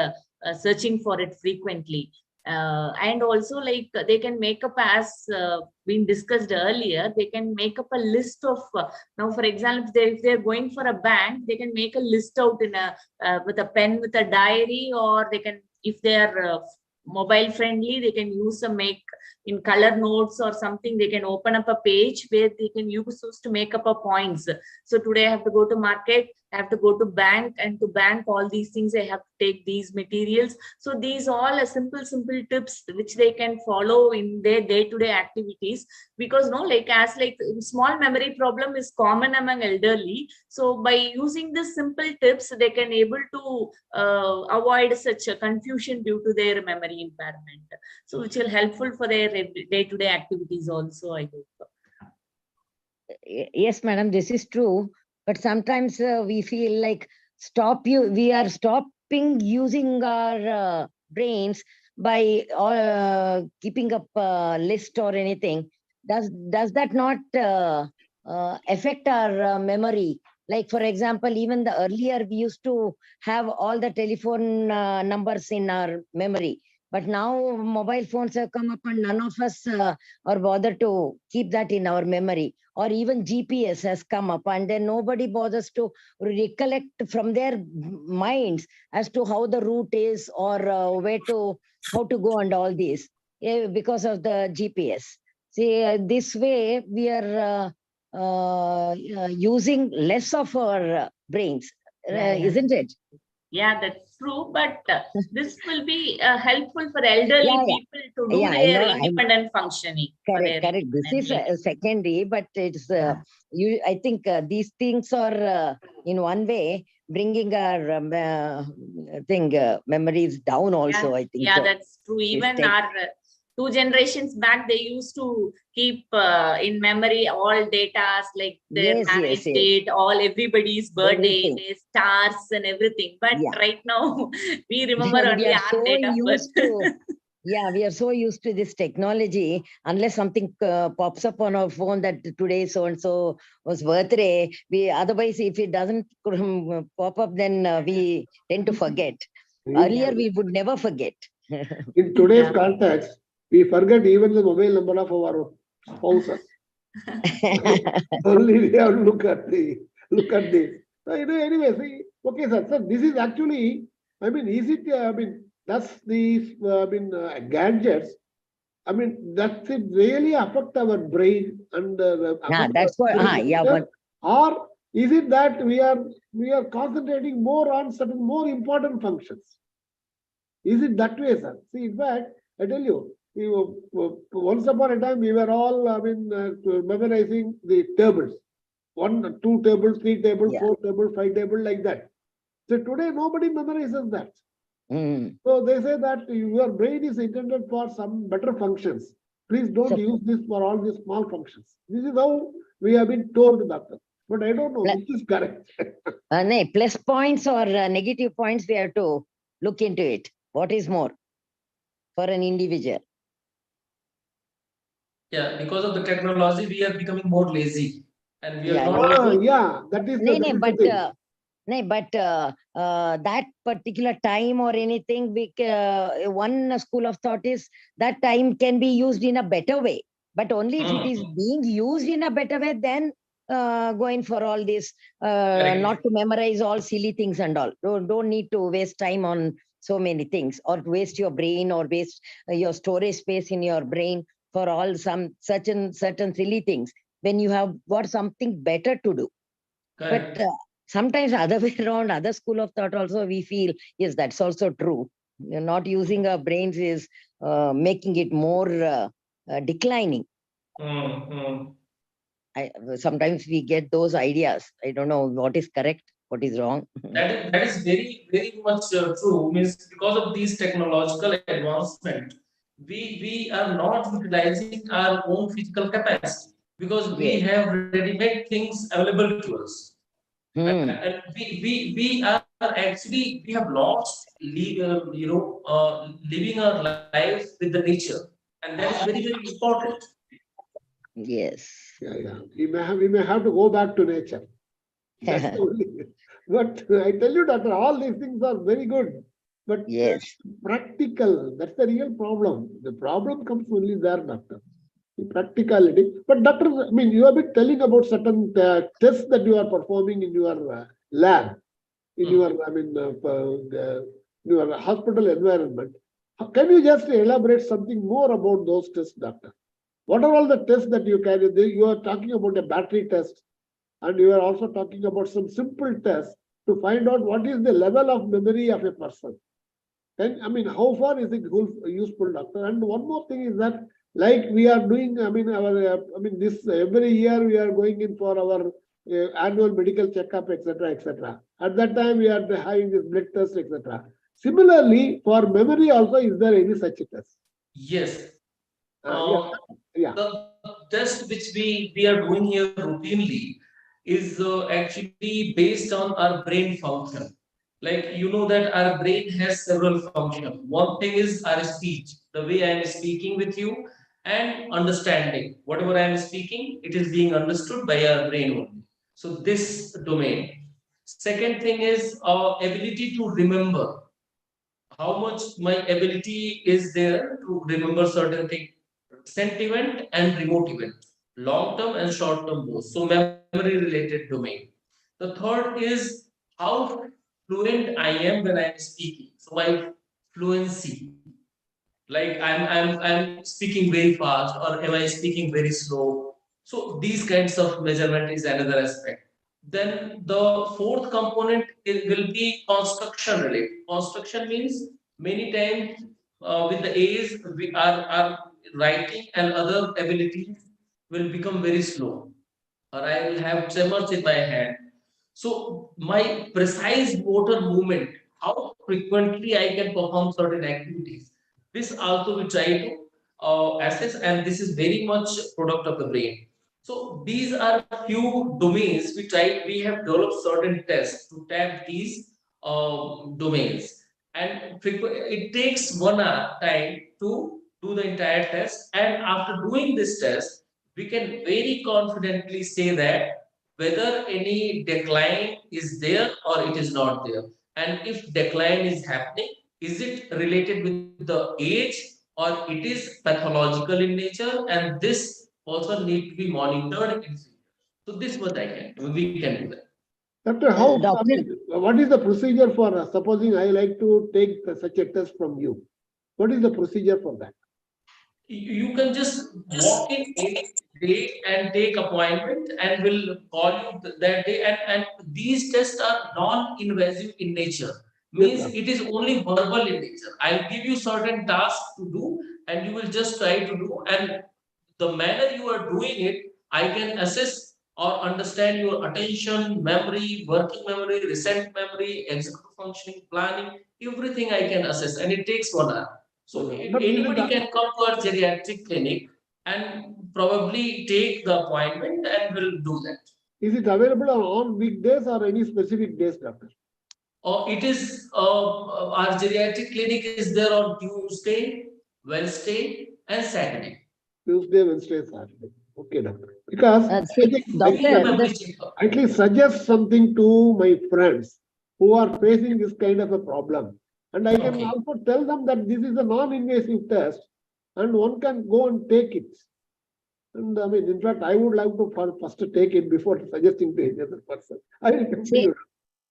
Searching for it frequently, and also like they can make up, as been discussed earlier, they can make up a list of now for example, if they're going for a bank, they can make a list out in a with a pen, with a diary, or they can, if they are mobile friendly, they can use some make in color notes or something. They can open up a page where they can use those to make up a points. So today I have to go to market, I have to go to bank, and to bank all these things I have to take these materials. So these all are simple tips which they can follow in their day-to-day activities, because no, like as like small memory problem is common among elderly. So by using this simple tips, they can able to avoid such a confusion due to their memory impairment. So which will helpful for their day-to-day activities also, I hope. Yes, madam, this is true. But sometimes we feel like we are stopping using our brains by keeping up a list or anything. Does that not affect our memory? Like, for example, even the earlier we used to have all the telephone numbers in our memory. But now mobile phones have come up and none of us are bothered to keep that in our memory. Or even GPS has come up and then nobody bothers to recollect from their minds as to how the route is or how to go and all this because of the GPS. See, this way we are using less of our brains, isn't it? Yeah, that's true. But this will be helpful for elderly people to do I their know, independent functioning. Correct. This is secondary, but it's I think these things are in one way bringing our memories down. Also, I think. Yeah, that's true. Even our 2 generations back, they used to keep in memory all data, like their marriage date, everybody's birthday, their stars and everything. But right now, we remember only our date of birth. Yeah, we are so used to this technology. Unless something pops up on our phone that today so and so was birthday, otherwise if it doesn't pop up, then we tend to forget. Earlier we would never forget. In today's context, We forget even the mobile number of our spouses. Only we have to look at this. So, anyway, see, okay, sir. So this is actually, I mean, is it? I mean, does these, gadgets? I mean, does it really affect our brain and affect that's what. Yeah, but or is it that we are concentrating more on certain more important functions? Is it that way, sir? See, in fact, I tell you, once upon a time we were all, memorizing the tables, 1, 2 tables, 3 tables, Yeah. 4 tables, 5 tables, like that. So today nobody memorizes that. mm, So they say that your brain is intended for some better functions. Please don't So- use this for all these small functions. This is how we have been told, doctor. But I don't know which is correct. no, plus points or negative points, we have to look into it. What is more for an individual? Yeah, because of the technology, we are becoming more lazy, and we are Yeah, not. lazy. Yeah, that is No, the but thing. that particular time or anything, one school of thought is that time can be used in a better way. But only if it is being used in a better way, then going for all this, Correct. not to memorize all silly things and all. Don't need to waste time on so many things, or waste your brain, or waste your storage space in your brain for all some certain silly things when you have got something better to do. Correct. But sometimes other way around, other school of thought also, we feel, yes, that's also true. Not using our brains is making it more declining. Mm. Sometimes we get those ideas. I don't know what is correct, what is wrong. That is very, very much true. Means because of these technological advancement, we are not utilizing our own physical capacity, because we Yes. have ready-made things available to us. Hmm. And we are actually, we have lost living our lives with the nature, and that is very, very important. Yes. Yeah. We may have to go back to nature. That's the only. But I tell you, doctor, all these things are very good. But Yes. practical, that's the real problem. The problem comes only there, doctor. The practicality. But doctor, I mean, you have been telling about certain tests that you are performing in your lab, in your, your hospital environment. Can you just elaborate something more about those tests, doctor? What are all the tests that you carry? You are talking about a battery test, and you are also talking about some simple tests to find out what is the level of memory of a person. And I mean, how far is it useful, doctor? And one more thing is that, like we are doing, this every year we are going in for our annual medical checkup, etc., etc. At that time, we are having this blood test, etc. Similarly, for memory also, is there any such test? Yes. Yeah. The test which we are doing here routinely is actually based on our brain function. Like, you know that our brain has several functions. One thing is our speech, the way I am speaking with you, and understanding. Whatever I am speaking, it is being understood by our brain only. So this domain. Second thing is our ability to remember. How much my ability is there to remember certain things, sentiment and remote event, long term and short term both. So memory related domain. The third is how fluent I am when I'm speaking. So my fluency, like I'm speaking very fast, or am I speaking very slow? So these kinds of measurement is another aspect. Then the fourth component will be construction related. Construction means many times with the age our writing and other abilities will become very slow, or I will have tremors in my hand. So my precise motor movement, how frequently I can perform certain activities. This also we try to assess, and this is very much product of the brain. So these are few domains we try. We have developed certain tests to tap these domains, and it takes 1 hour time to do the entire test. And after doing this test, we can very confidently say that whether any decline is there or it is not there. And if decline is happening, is it related with the age or it is pathological in nature, and this person need to be monitored in future. So this much we can do that. Doctor, how, I Doctor, mean, what is the procedure for supposing I like to take such a test from you? What is the procedure for that? You can just walk in any day and take appointment, and will call you that day. And these tests are non-invasive in nature. Yes, Means sir. it is only verbal in nature. I'll give you certain tasks to do, and you will just try to do. And the manner you are doing it, I can assess or understand your attention, memory, working memory, recent memory, executive functioning, planning, everything I can assess, and it takes 1 hour. So But is it, anybody can come to our geriatric clinic and probably take the appointment and will do that. is it available on weekdays or any specific days, doctor? Or it is our geriatric clinic is there on Tuesday, Wednesday, and Saturday. Tuesday, Wednesday, Saturday. Okay, doctor. Because I see, think doctor, at least suggest something to my friends who are facing this kind of a problem. And I can Okay. also tell them that this is a non-invasive test and one can go and take it. And I mean, in fact, I would like to first take it before suggesting to any other person. I will come to you.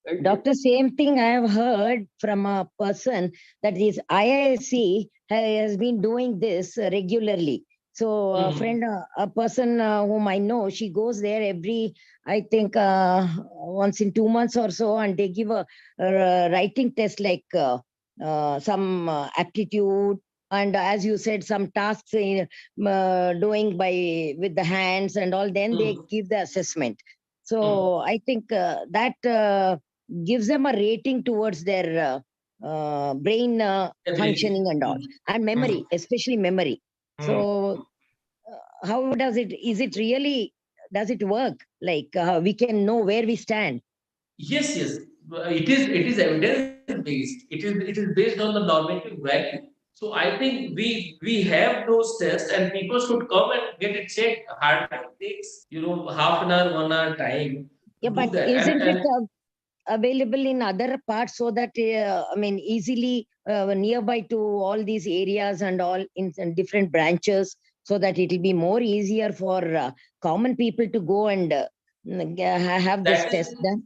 Thank you. Doctor, same thing I have heard from a person that this IISc has been doing this regularly. So a friend, a person whom I know, she goes there every, I think, once in 2 months or so, and they give a writing test like some aptitude, and as you said, some tasks in, doing by with the hands and all. Then they give the assessment. So I think that gives them a rating towards their brain functioning and all, and memory, especially memory. So how does it, is it really, does it work? Like we can know where we stand. Yes, yes. It is evidence based. It is based on the normative value. So I think we have those tests, and people should come and get it checked. Hardly takes half an hour, 1 hour time to Yeah, do but that. isn't And it available in other parts, so that I mean easily nearby to all these areas and all in different branches, so that it will be more easier for common people to go and have this that is test done?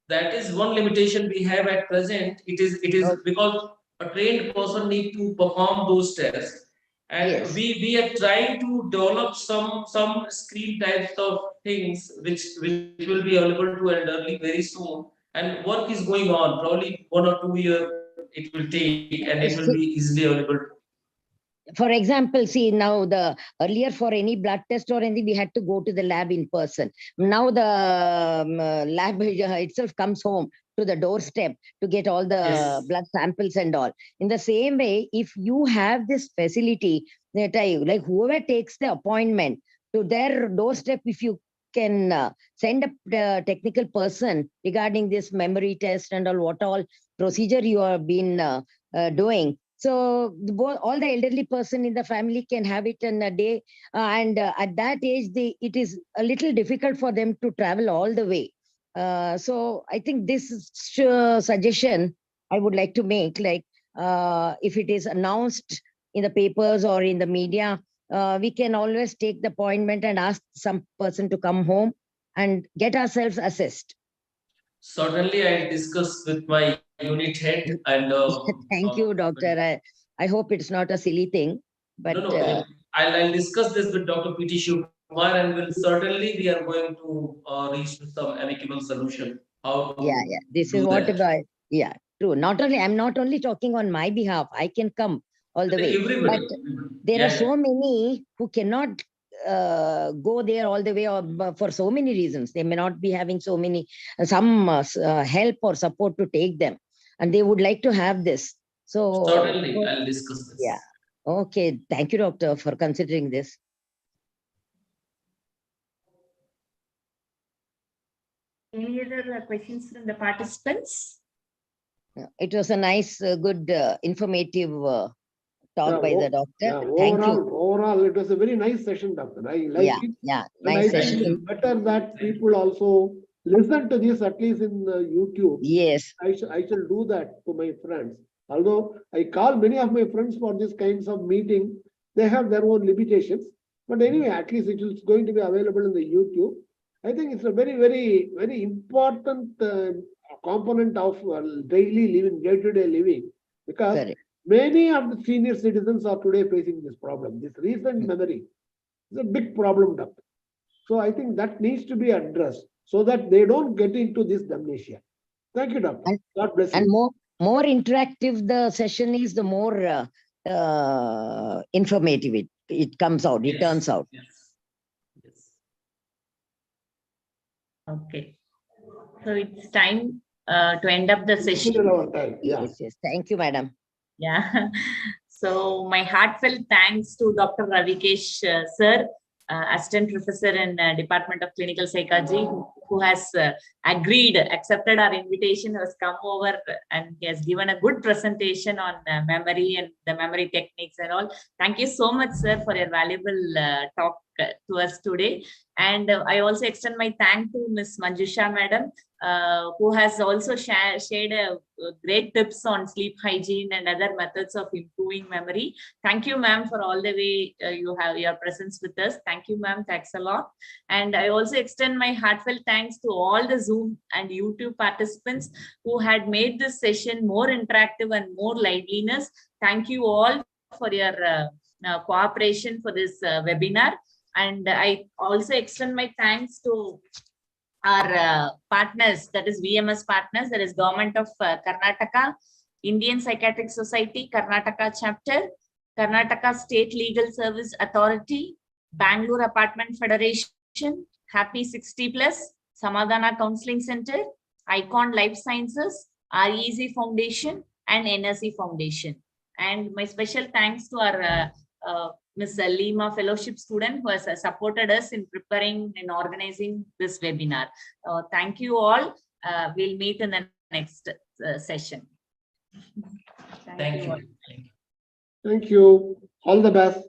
that is one limitation we have at present. It is Okay. because a trained person need to perform those tests, and Yes. we are trying to develop some screen types of things which will be available to elderly very soon, and work is going on. Probably 1 or 2 years it will take, and it will be See, easily available. for example, see, now the earlier for any blood test or anything, we had to go to the lab in person. Now the lab itself comes home to the doorstep to get all the Yes. blood samples and all. In the same way, if you have this facility, that I like whoever takes the appointment to their doorstep, if you can send a technical person regarding this memory test and all, what all procedure you have been doing. So all the elderly person in the family can have it in a day. And at that age, it is a little difficult for them to travel all the way. So I think this suggestion I would like to make, like if it is announced in the papers or in the media, we can always take the appointment and ask some person to come home and get ourselves assessed. Certainly, I discuss with my unit head and. Thank you, doctor. I hope it's not a silly thing, but No, no. I'll discuss this with Dr. P.T. Shivkumar, and will certainly we are going to reach to some amicable solution. How to yeah, this is do what that? about, yeah, true. I'm not only talking on my behalf. I can come all the way, Everybody. but there Yeah, are so many who cannot go there all the way, or for so many reasons. They may not be having so many, some help or support to take them, and they would like to have this. So certainly, I'll discuss this. yeah. Okay. Thank you, doctor, for considering this. Any other questions from the participants? It was a nice, good, informative talk by the doctor. Yeah, Thank you. overall, it was a very nice session, doctor. I like it. Yeah, And nice I think session. it's better that people also listen to this at least in YouTube. Yes. I shall do that to my friends. Although I call many of my friends for these kinds of meeting, they have their own limitations. But anyway, at least it is going to be available in the YouTube. I think it's a very, very, very important component of daily living, day-to-day living, because Correct. many of the senior citizens are today facing this problem. This recent memory is a big problem, doctor. So I think that needs to be addressed so that they don't get into this amnesia. Thank you, doctor. God bless And you. more interactive the session is, the more informative it comes out, it turns out. Yes. Yes. Okay. So it's time to end up the session. Our time. Yeah. Yes, yes. Thank you, madam. Yeah. So my heartfelt thanks to Dr. Ravikesh, sir, Assistant Professor in Department of Clinical Psychology, who has accepted our invitation, has come over and he has given a good presentation on memory and the memory techniques and all. Thank you so much, sir, for your valuable talk to us today. And I also extend my thank to Ms. Manjusha, madam, who has also shared great tips on sleep hygiene and other methods of improving memory. Thank you, ma'am, for all the way you have your presence with us. Thank you, ma'am. Thanks a lot. And I also extend my heartfelt thanks to all the Zoom and YouTube participants who had made this session more interactive and more liveliness. Thank you all for your cooperation for this webinar. And I also extend my thanks to our partners, that is VMS partners, that is Government of Karnataka, Indian Psychiatric Society, Karnataka chapter, Karnataka State Legal Service Authority, Bangalore Apartment Federation, Happy 60+, Samadhana Counseling Center, Icon Life Sciences, REZ Foundation, and NSC Foundation. And my special thanks to our Ms. Lima Fellowship student who has supported us in preparing and organizing this webinar. Thank you all. We'll meet in the next session. Thank you. Thank you. All the best.